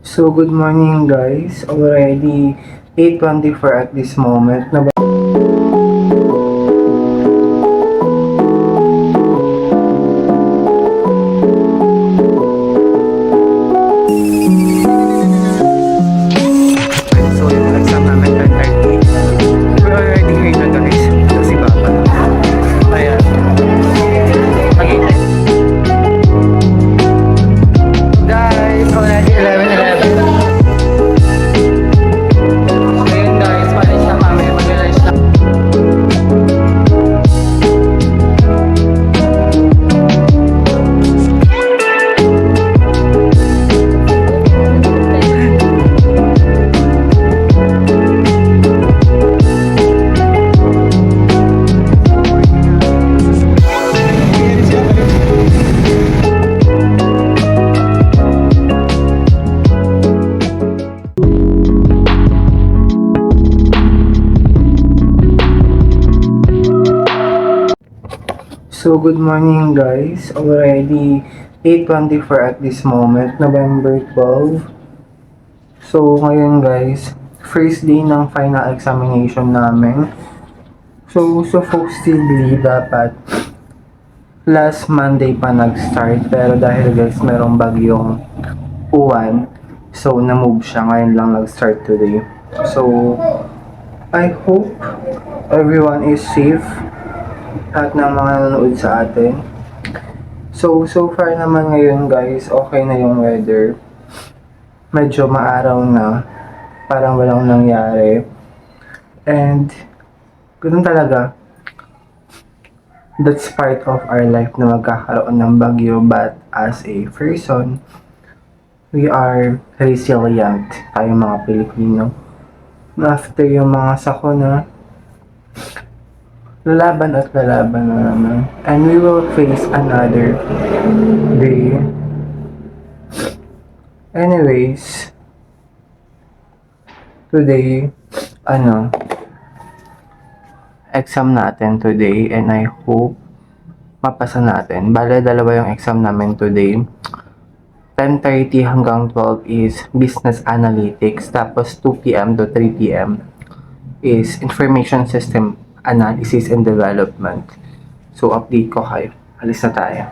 So, good morning guys. Already 8:24 at this moment. So, yung exam namin 10:30. We're already here na guys. Kasi baka na. Ayan. Mag-intay. Guys, already 11:11. Ngayon guys, college na kami. Mag-lunch na. So, good morning guys. Already 8:24 at this moment, November 12. So, ngayon guys, first day ng final examination namin. So, supposedly dapat last Monday pa nag-start. Pero dahil guys, merong bagyong uwan. So, na-move siya. Ngayon lang nag-start today. So, I hope everyone is safe at ng mga nanonood sa atin. So far naman ngayon guys, okay na yung weather. Medyo maaraw na. Parang walang nangyari. And, ganun talaga. That's part of our life na magkakaroon ng bagyo. But as a person, we are resilient. Tayong mga Pilipino. After yung mga sakuna, lalaban at lalaban na naman. And we will face another day. Anyways, today, exam natin today and I hope mapasa natin. Bale, dalawa yung exam namin today. 10:30 hanggang 12 is Business Analytics. Tapos 2 p.m. to 3 p.m. is Information System Analysis and Development. So, update ko kayo. Alis na tayo.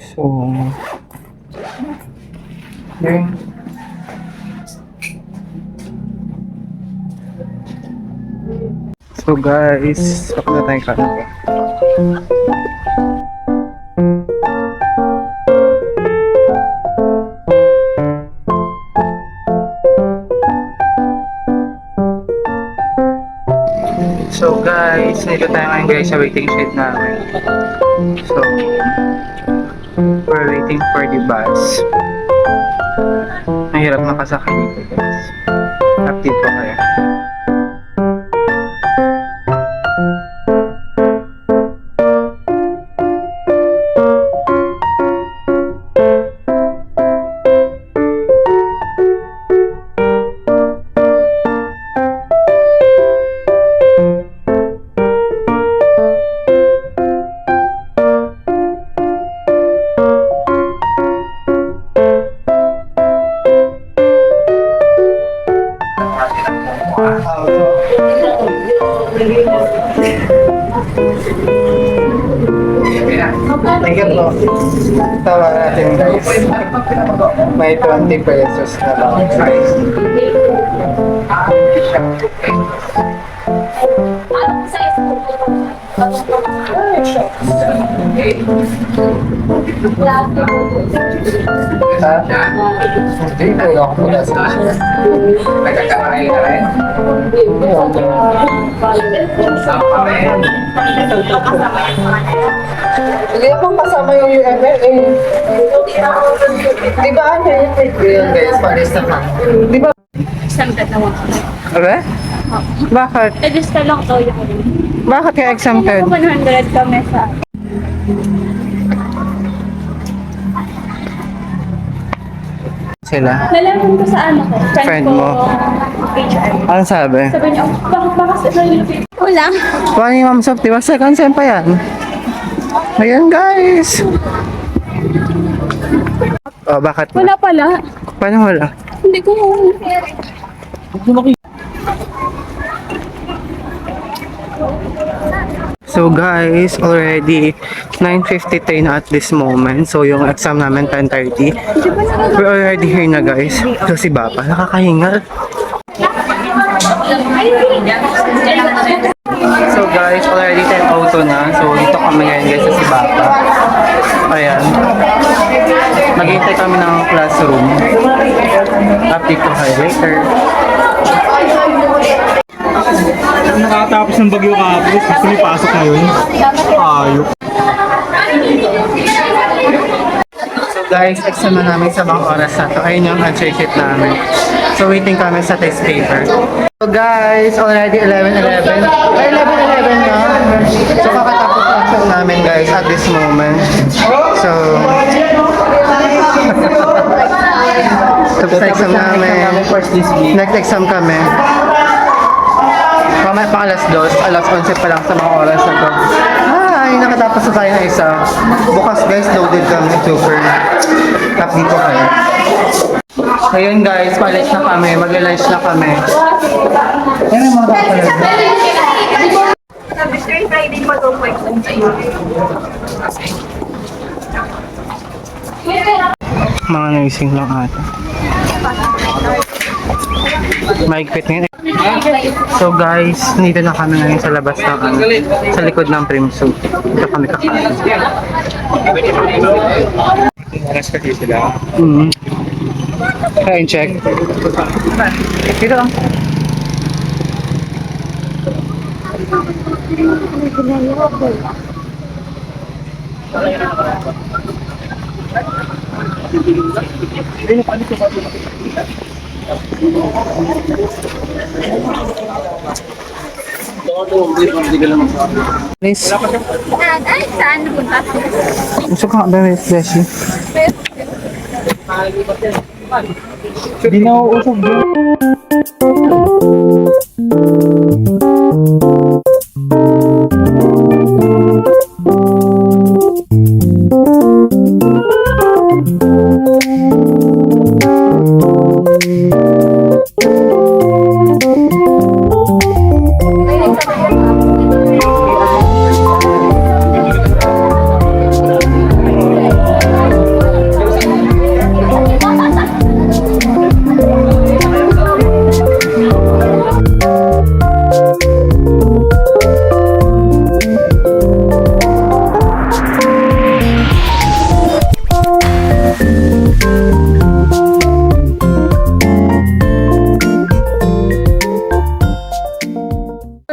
So, yun. So guys, ako na tayong kanila. So guys, nandito tayo ngayon guys sa waiting shed namin. So, we're waiting for the bus. Mahirap makasakay dito guys. Update ko kayo. Thank you po. Tawa natin guys. May 20 pesos na lang guys. Hindi ko lang ako mula sa nagkakaroon na rin. Hindi akong kasama yung UML eh. Di ba ano yun guys? Panis naman. Di ba? Exam ka na Abe? Bakit? register lang to yung Bakit kaya exam card? 100 kami sa Sila? nalaman ko sa ano ko Friend ko, mo? HR. Ano sabi? Sabi niya, bakit ba kasi wala Paano yung Ma'am Sof? Diba second sem pa yan? Ayan guys! Oh, bakit? Wala pala. Paano wala? Hindi ko. So guys, already 9:53 na at this moment. So yung exam namin 10:30. We're already here na guys. So si Bapa, nakakahingal. So guys, already 10:02 na. So dito kami ngayon guys sa si Bapa. Ayan. Maghihintay kami ng classroom. Update ko kayo later. Nakatapos ng bagyo kapos, gusto niyo pasok ngayon? Ayok. So guys, exam na namin sa mga oras na to. Ayun yung answer sheet namin. So waiting kami sa test paper. So guys, already 11:11. Ay, 11:11 na. So kakatapos ng exam namin guys at this moment. So tapos na exam namin. Next exam kami. Mamaya pa alas 11 pa lang sa mga oras na to. Ay, nakatapos na tayo ng isa. Bukas guys, loaded kami. Super. Tap dito kayo. Ayun guys, pa-lunch na kami. Mag-lunch na kami. Yan ang mga kapalad. Sabi, Friday pa daw po exam sa'yo. Mga nursing lang ata. Maigpit ngayon. So guys, dito na kami ngayon sa labas ng sa likod ng Primso. Dito kami kakain. Oras kasi sila. Kain check. Dito lang. Please. Ay, saan punta? Gusto ka ba may flashy? Hindi na uusog doon.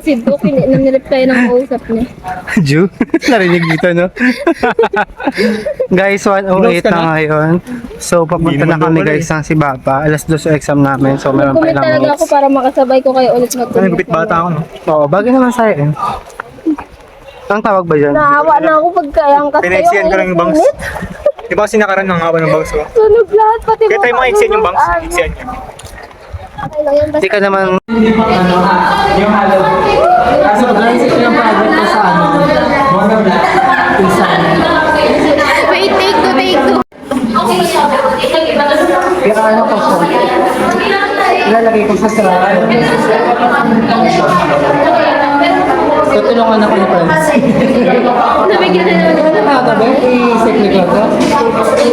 Si Doc, hindi na nireply ng kausap niya. Ju? Narinig dito, no? Guys, 1:08 na ngayon. So, papunta na kami guys ng si Bapa. Alas 2 yung exam namin. So, meron pa Comment ilang talaga ako minutes. para makasabay ko kayo ulit Ano, matulog. gupit bata ako, no? Oo, bagay naman sa'yo eh. Ang tawag ba dyan? Naawa na ako pagkayangkas kayo. Pinaksiyan ko lang yung bangs. Di ba kasi nakaran ng hawa ng bangs ko? Sunog lahat, pati Kaya tayo mga iksiyan yung bangs. ano. Iksiyan niya. Okay lang yan, Hindi basta ka naman... So guys, ito yung project ko sa Mono Black. Wait, take two. Kaya ano ko po? Ilalagay ko sa sarap. Tutulungan ako ni Franz. Nabigyan na naman. Ano na ito ba? I-secret ko ito?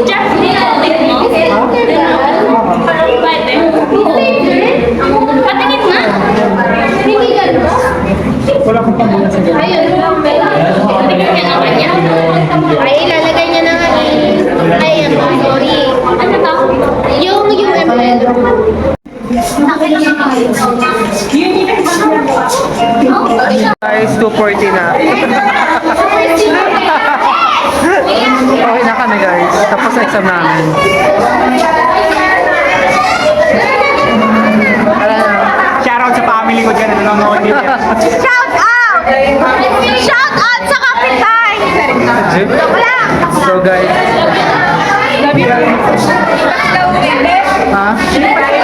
Jack, nilalagay mo? Patingin na. Hindi ganda. Wala akong pambulan sa ganyan. Ayun. Patingin niya naman niya. Ay, ilalagay niya na nga eh. Ay, sorry. Ano to? Yung ML. Guys, 2:40 na. Okay na kami guys. Tapos na exam namin. Shoutout sa family ko dyan na nanonood dito. Shout out! Shout out sa kapitan! Wala! So guys, ha? Bye-bye.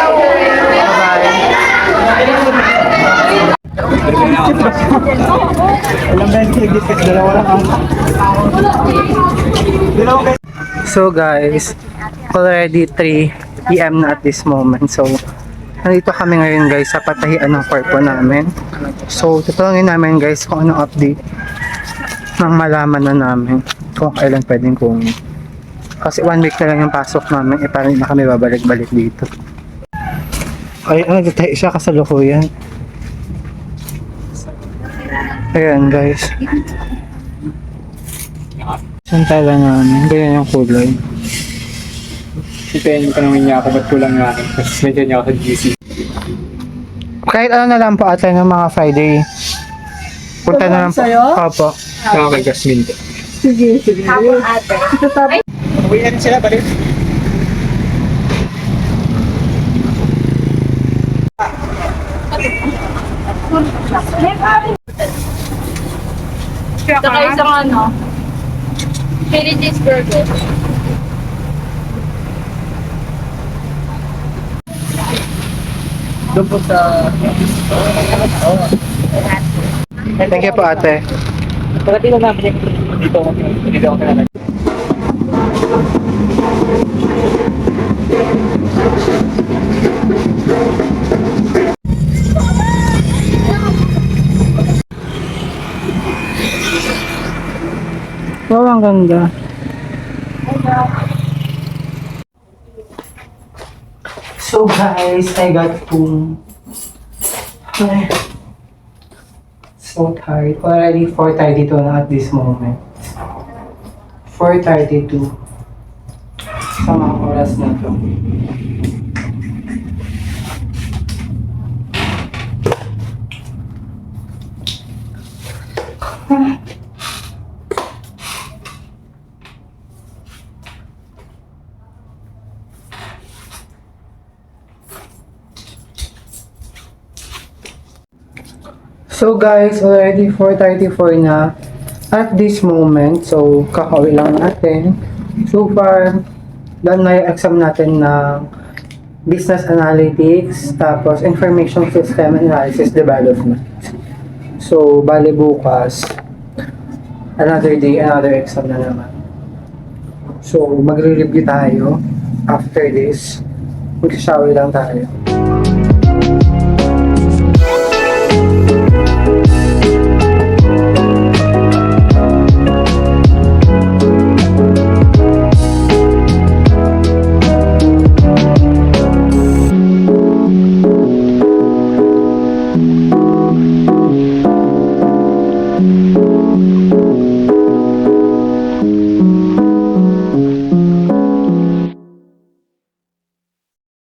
Ilang beses nag-discuss, dalawa lang ang... Dalawa beses. So guys, already 3 PM na at this moment. So, nandito kami ngayon guys sa patahian ng korpo namin. So, tutulungin namin guys kung anong update nang malaman na namin kung kailan pwedeng kunin. Kasi 1 week na lang yung pasok namin, parang na kami babalik-balik dito. Ay, nagtatahi siya kasalukuyan. Ayan guys. Santala namin, ganyan yung kulay. Ipayin ko naman niya ako, ba't kulang nga akin? Kasi medyo niya ako sa GC. Kahit ano na lang po ate ng mga Friday. Punta na lang po. Opo. Saka kay Jasmine. Hapon ate. Uwi na rin sila, balik. Saka isang ano, Philly cheeseburger. Doon po sa... Thank you po ate. Pagkati lang namin dito ako na. Wow, ang ganda. So guys, I got to... Ay, so tired. Already 4:32 na at this moment. 4:32. Sa mga oras na to. So guys, already 4:34 na at this moment. So, kakauwi lang natin. So far, done na yung exam natin ng Business Analytics, tapos Information System Analysis Development. So, bali bukas, another day, another exam na naman. So, magre-review tayo after this. Mag-shower lang tayo.